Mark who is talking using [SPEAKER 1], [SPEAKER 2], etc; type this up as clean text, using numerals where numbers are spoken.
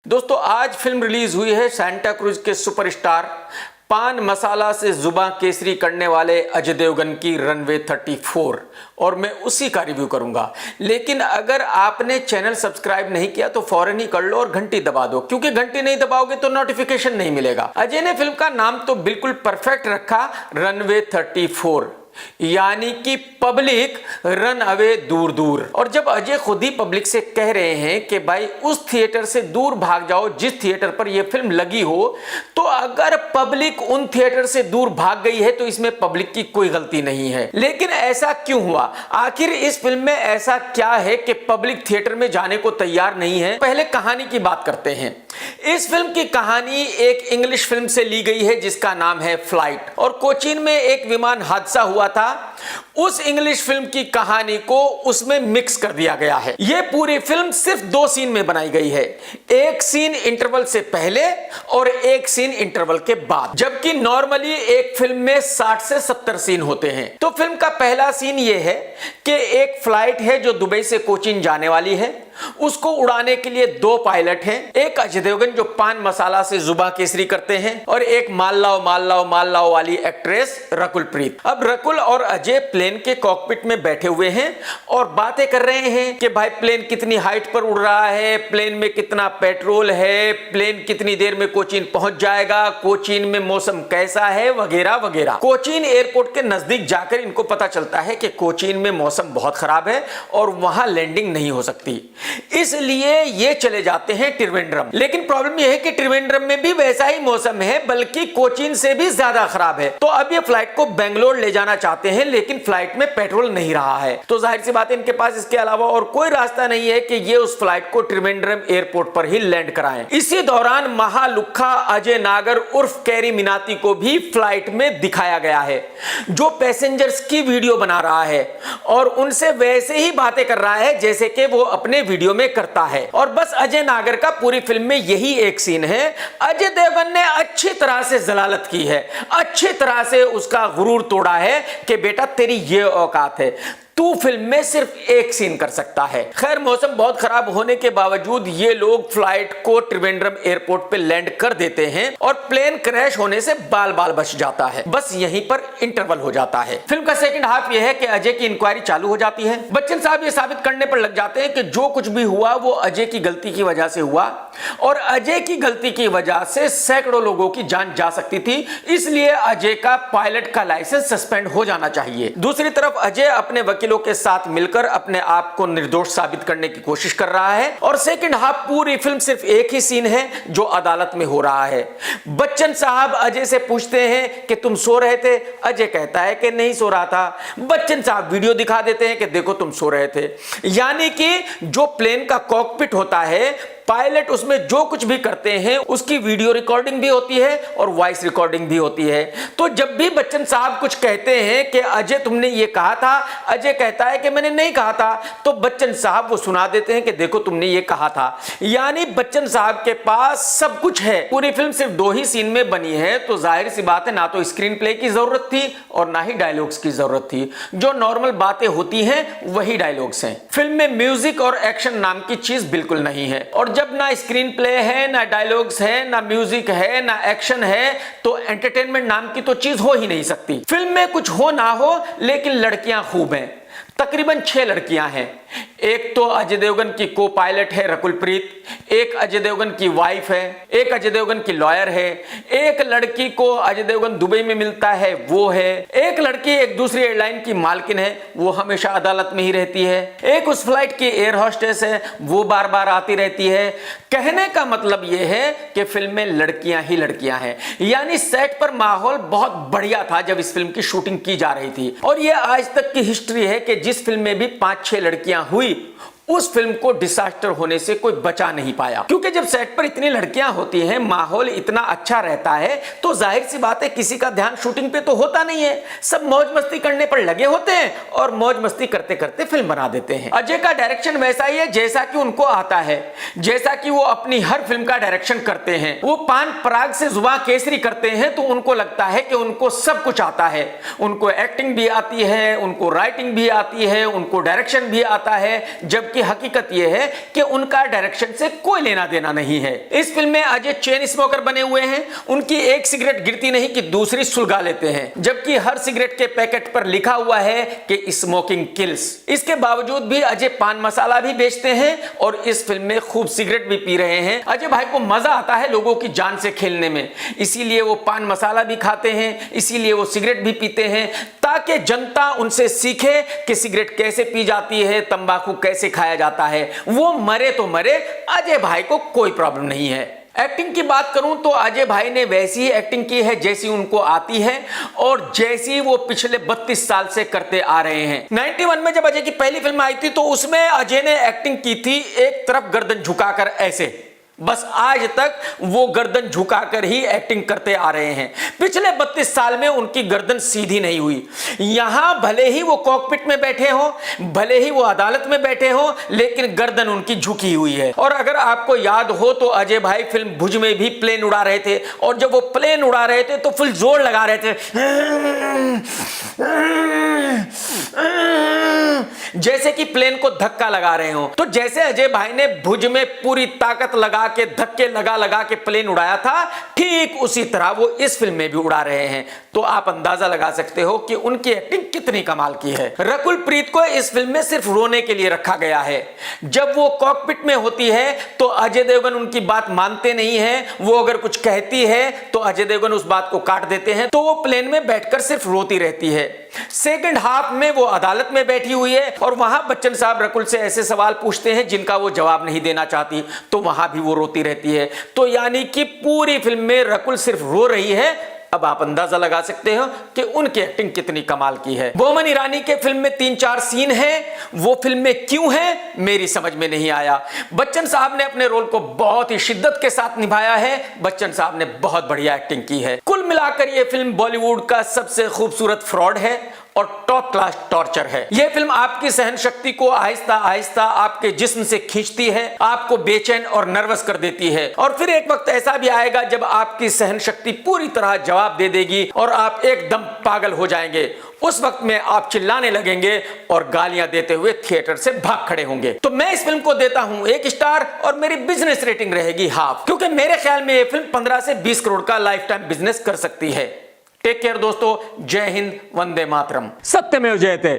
[SPEAKER 1] दोस्तों आज film release हुई है सांता क्रूज के सुपरस्टार पान मसाला से जुबां केसरी करने वाले अजय देवगन की रनवे 34 और मैं उसी का रिव्यू करूंगा। लेकिन अगर आपने चैनल सब्सक्राइब नहीं किया तो फौरन ही कर लो और घंटी दबा दो, क्योंकि घंटी नहीं दबाओगे तो नोटिफिकेशन नहीं मिलेगा। अजय ने फिल्म का नाम तो बिल्कुल परफेक्ट रखा, रनवे 34, यानी कि पब्लिक रन अवे दूर दूर। और जब अजय खुद ही पब्लिक से कह रहे हैं कि भाई उस थिएटर से दूर भाग जाओ जिस थिएटर पर यह फिल्म लगी हो, तो अगर पब्लिक उन थिएटर से दूर भाग गई है तो इसमें पब्लिक की कोई गलती नहीं है। लेकिन ऐसा क्यों हुआ? आखिर इस फिल्म में ऐसा क्या है कि पब्लिक थिएटर में जाने को तैयार नहीं है? पहले कहानी की बात करते हैं। इस फिल्म की कहानी एक इंग्लिश फिल्म से ली गई है जिसका नाम है फ्लाइट, और कोचीन में एक विमान हादसा हुआ था। उस इंग्लिश फिल्म की कहानी को उसमें मिक्स कर दिया गया है। यह पूरी फिल्म सिर्फ 2 सीन में बनाई गई है, एक सीन इंटरवल से पहले और एक सीन इंटरवल के बाद, जबकि नॉर्मली एक फिल्म में 60 से 70 सीन होते हैं। तो फिल्म का पहला सीन यह है कि एक फ्लाइट है जो दुबई से कोचीन जाने वाली है, उसको उड़ाने के लिए 2 पायलट हैं, एक अजय देवगन जो पान मसाला से जुबां केसरी करते हैं और एक माल लाओ वाली एक्ट्रेस रकुल प्रीत। अब रकुल और अजय प्लेन के कॉकपिट में बैठे हुए हैं और बातें कर रहे हैं कि भाई प्लेन कितनी हाइट पर उड़ रहा है, प्लेन में कितना पेट्रोल है, प्लेन कितनी देर में कोचीन पहुंच जाएगा, कोचीन में मौसम कैसा है, वगैरह वगैरह। कोचीन एयरपोर्ट के नजदीक जाकर इनको पता चलता है कि कोचीन में मौसम बहुत खराब है और वहां लैंडिंग नहीं हो सकती, इसलिए ये चले जाते हैं त्रिवेंद्रम। लेकिन प्रॉब्लम यह है कि त्रिवेंद्रम में भी वैसा ही मौसम है, बल्कि कोचीन से भी ज्यादा खराब है। तो अब ये फ्लाइट को बेंगलोर ले जाना चाहते हैं, लेकिन फ्लाइट में पेट्रोल नहीं रहा है। तो जाहिर सी बात है इनके पास इसके अलावा और कोई रास्ता नहीं है कि ये उस फ्लाइट को त्रिवेंद्रम एयरपोर्ट पर ही लैंड कराएं। इसी दौरान महालुखा अजय नागर उर्फ कैरी मिनाती को भी फ्लाइट में दिखाया गया है, जो पैसेंजर्स की वीडियो बना रहा है और उनसे वैसे ही बातें कर रहा है जैसे कि वो अपने वीडियो में करता है। और बस अजय नागर का पूरी फिल्म में यही एक सीन है। अजय देवगन ने अच्छी तरह से जलालत की है, अच्छी तरह से उसका गुरूर तोड़ा है कि बेटा तेरी ये औकात है, तू फिल्म में सिर्फ एक सीन कर सकता है। खैर मौसम बहुत खराब होने के बावजूद ये लोग फ्लाइट को त्रिवेंद्रम एयरपोर्ट पे लैंड कर देते हैं और प्लेन क्रैश होने से बाल बाल बच जाता है। बस यहीं पर इंटरवल हो जाता है। फिल्म का सेकंड हाफ यह है कि अजय की इंक्वायरी चालू हो जाती है। बच्चन साहब ये साबित करने पर लग जाते हैं कि जो कुछ भी हुआ वो अजय की गलती की वजह से हुआ और अजय की गलती की वजह से सैकड़ों लोगों की जान जा सकती थी, इसलिए अजय का पायलट का लाइसेंस सस्पेंड हो जाना चाहिए। दूसरी तरफ अजय अपने वकीलों के साथ मिलकर अपने आप को निर्दोष साबित करने की कोशिश कर रहा है। और सेकंड हाफ पूरी फिल्म सिर्फ एक ही सीन है जो अदालत में हो रहा है। बच्चन साहब अजय से पूछते हैं कि तुम सो रहे थे, अजय कहता है कि नहीं सो रहा था। बच्चन साहब वीडियो दिखा देते हैं कि देखो तुम सो रहे थे। यानी कि जो प्लेन का कॉकपिट होता है, पायलट उसमें जो कुछ भी करते हैं उसकी वीडियो रिकॉर्डिंग भी होती है और वॉइस रिकॉर्डिंग भी होती है। तो जब भी बच्चन साहब कुछ कहते हैं कि अजय तुमने ये कहा था, अजय कहता है कि मैंने नहीं कहा था, तो बच्चन साहब वो सुना देते हैं कि देखो तुमने ये कहा था। यानी बच्चन साहब के पास सब कुछ है। पूरी फिल्म सिर्फ 2 ही सीन में बनी है, तो जाहिर सी बात है ना तो स्क्रीन प्ले की जरूरत थी और ना ही डायलॉग्स की जरूरत थी। जो नॉर्मल बातें होती हैं वही डायलॉग्स हैं। फिल्म में म्यूजिक और एक्शन नाम की चीज बिल्कुल नहीं है, और जब ना स्क्रीन प्ले है, ना डायलॉग्स है, ना म्यूजिक है, ना एक्शन है, तो एंटरटेनमेंट नाम की तो चीज हो ही नहीं सकती। फिल्म में कुछ हो ना हो लेकिन लड़कियां खूब हैं, तकरीबन 6 लड़कियां हैं। एक तो अजय देवगन की को पायलट है रकुल प्रीत, एक अजय देवगन की वाइफ है, एक अजय देवगन की लॉयर है, एक लड़की को अजय देवगन दुबई में मिलता है वो है, एक लड़की एक दूसरी एयरलाइन की मालकिन है, वो हमेशा अदालत में ही रहती है, एक उस फ्लाइट की एयर होस्टेस है, वो बार बार आती रहती है। कहने का मतलब यह है कि फिल्म में लड़कियां ही लड़कियां हैं। यानी सेट पर माहौल बहुत बढ़िया था जब इस फिल्म की शूटिंग की जा रही थी। और यह आज तक की हिस्ट्री है कि जिस फिल्म में भी 5-6 लड़कियां हुई उस फिल्म को डिसास्टर होने से कोई बचा नहीं पाया, क्योंकि जब सेट पर इतनी लड़कियां होती हैं, माहौल इतना अच्छा रहता है, तो जाहिर सी बात है किसी का ध्यान शूटिंग पे तो होता नहीं है। सब मौज मस्ती करने पर लगे होते हैं और मौज मस्ती करते करते फिल्म बना देते हैं। अजय का डायरेक्शन वैसा ही है जैसा कि उनको आता है, जैसा कि वो अपनी हर फिल्म का डायरेक्शन करते हैं। वो पान पराग से जुबां केसरी करते हैं तो उनको लगता है कि उनको सब कुछ आता है। उनको एक्टिंग भी आती है, उनको राइटिंग भी आती है, उनको डायरेक्शन भी आता है, जबकि जबकि हकीकत यह है कि उनका डायरेक्शन से कोई लेना देना नहीं है। इस फिल्म में अजय चेन स्मोकर बने हुए हैं। उनकी एक सिगरेट गिरती नहीं कि दूसरी सुलगा लेते हैं, जबकि हर सिगरेट के पैकेट पर लिखा हुआ है कि स्मोकिंग किल्स। इसके बावजूद भी अजय पान मसाला भी बेचते हैं और इस फिल्म में खूब सिगरेट भी पी रहे हैं। अजय भाई को मजा आता है लोगों की जान से खेलने में, इसीलिए वो पान मसाला भी खाते हैं, इसीलिए वो सिगरेट भी पीते हैं, ताकि जनता उनसे सीखे कि सिगरेट कैसे पी जाती है, तंबाकू कैसे खाया जाता है। वो मरे तो मरे, अजय भाई को कोई प्रॉब्लम नहीं है। एक्टिंग की बात करूं तो अजय भाई ने वैसी ही एक्टिंग की है जैसी उनको आती है और जैसी वो पिछले 32 साल से करते आ रहे हैं। 91 में जब अजय की पहली फिल्म आई थी तो उसमें अजय ने एक्टिंग की थी एक तरफ गर्दन झुकाकर ऐसे, बस आज तक वो गर्दन झुकाकर ही एक्टिंग करते आ रहे हैं। पिछले 32 साल में उनकी गर्दन सीधी नहीं हुई। यहां भले ही वो कॉकपिट में बैठे हो, भले ही वो अदालत में बैठे हो, लेकिन गर्दन उनकी झुकी हुई है। और अगर आपको याद हो तो अजय भाई फिल्म भुज में भी प्लेन उड़ा रहे थे और जब वो प्लेन उड़ा रहे थे तो फुल जोर लगा रहे थे, जैसे कि प्लेन को धक्का लगा रहे हो। तो जैसे अजय भाई ने भुज में पूरी ताकत लगा के धक्के लगा लगा के प्लेन उड़ाया था, ठीक उसी तरह वो इस फिल्म में भी उड़ा रहे हैं। तो आप अंदाजा लगा सकते हो कि उनकी एक्टिंग कितनी कमाल की है। रकुल प्रीत को इस फिल्म में सिर्फ रोने के लिए रखा गया है। जब वो कॉकपिट में होती है तो अजय देवगन उनकी बात मानते नहीं है। वो अगर कुछ कहती है तो अजय देवगन उस बात को काट देते हैं, तो वो प्लेन में बैठकर सिर्फ रोती रहती है। सेकंड हाफ में वो अदालत में बैठी हुई है और वहां बच्चन साहब रकुल से ऐसे सवाल पूछते हैं जिनका वो जवाब नहीं देना चाहती, तो वहां भी वो रोती रहती है। तो यानी कि पूरी फिल्म में रकुल सिर्फ रो रही है। अब आप अंदाजा लगा सकते हो कि उनकी एक्टिंग कितनी कमाल की है। बोमन ईरानी के फिल्म में 3-4 सीन हैं, वो फिल्म में क्यों है मेरी समझ में नहीं आया। बच्चन साहब ने अपने रोल को बहुत ही शिद्दत के साथ निभाया है। बच्चन साहब ने बहुत बढ़िया एक्टिंग की है। कुल मिलाकर यह फिल्म बॉलीवुड का सबसे खूबसूरत फ्रॉड है और टॉप क्लास टॉर्चर है। यह फिल्म आपकी सहन शक्ति को आहिस्ता आहिस्ता आपके जिस्म से खींचती है, आपको बेचैन और नर्वस कर देती है। और फिर एक वक्त ऐसा भी आएगा जब आपकी सहन शक्ति पूरी तरह जवाब दे देगी और आप एकदम पागल हो जाएंगे। उस वक्त में आप चिल्लाने लगेंगे और गालियां देते हुए थिएटर से भाग खड़े होंगे। तो मैं इस फिल्म को देता हूं 1 स्टार और मेरी बिजनेस रेटिंग रहेगी हाफ, क्योंकि मेरे ख्याल में यह फिल्म 15 से 20 करोड़ का लाइफ टाइम बिजनेस कर सकती है। टेक केयर दोस्तों, जय हिंद, वंदे मातरम, सत्यमेव जयते।